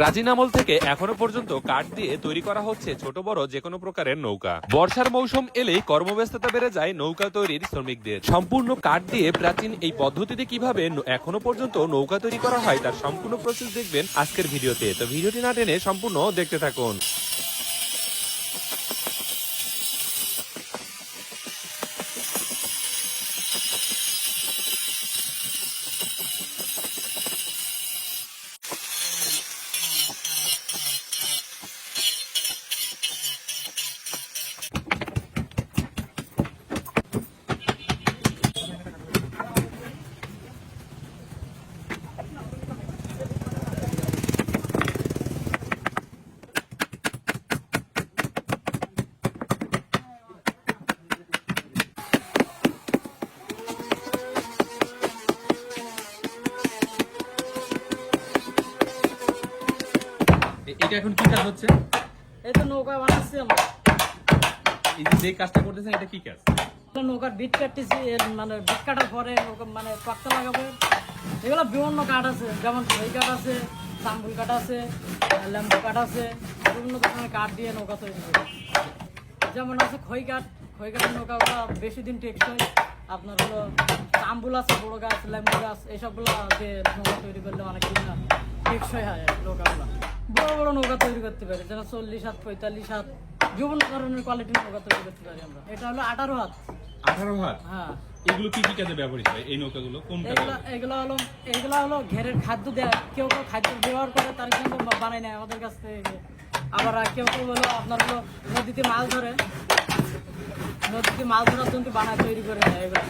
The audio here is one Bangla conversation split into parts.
প্রাচীন আমল থেকে এখনো পর্যন্ত কাঠ দিয়ে তৈরি করা হচ্ছে ছোট বড় যে কোনো প্রকারের নৌকা। বর্ষার মৌসুম এলেই কর্মব্যস্ততা বেড়ে যায় নৌকা তৈরির শ্রমিকদের। সম্পূর্ণ কাঠ দিয়ে প্রাচীন এই পদ্ধতিতে কিভাবে এখনো পর্যন্ত নৌকা তৈরি করা হয় তার সম্পূর্ণ প্রসেস দেখবেন আজকের ভিডিওতে। তো ভিডিওটি না টেনে সম্পূর্ণ দেখতে থাকুন। এটা এখন কি কাজ হচ্ছে? এই তো নৌকা বানাচ্ছি আমরা। এই যে কাজটা করতেছেন এটা কি কাজ? নৌকার বিট কাটতেছি, মানে বিট কাটার পরে নৌকা মানে তক্তা লাগাবো। এগুলো বিভিন্ন কাঠ আছে, যেমন খই কাঠ আছে, তাম্বুল কাঠ আছে, লেম্বু কাঠ আছে, বিভিন্ন ধরনের কাঠ দিয়ে নৌকা তৈরি করি। যেমন আছে খই কাঠ, খই কাঠের নৌকাগুলো বেশি দিন টেকসই। আপনার হলো তাম্বুল আছে, বড় গাছ, লেম্বু গাছ, এইসবগুলো দিয়ে নৌকা তৈরি করলে অনেক দিন না টেকসই হয় নৌকাগুলো। বড় বড় নৌকা তৈরি করতে পারি, যেন 40 হাত, 45 হাত, বিভিন্ন ধরনের কোয়ালিটির নৌকা তৈরি করতে পারি আমরা। এটা হলো 18 হাত। 18 হাত? হ্যাঁ। এগুলো কি কি কাজে ব্যবহৃত হয় এই নৌকাগুলো? কোন কাজে? এগুলো হলো ঘেরের খাদ্য দেয়। কেউ কেউ খাদ্য ব্যবহার করে, তার কিন্তু বানায় নেয় আমাদের কাছ থেকে। আবার কেউ কেউ হলো আপনার হলো নদীতে মাছ ধরে, নদীতে মাছ ধরার জন্য বানায় তৈরি করে নেয় এগুলো।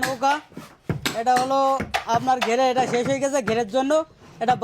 নৌকা এটা হলো আপনার ঘেরে, এটা শেষ হয়ে গেছে, ঘেরের জন্য এটা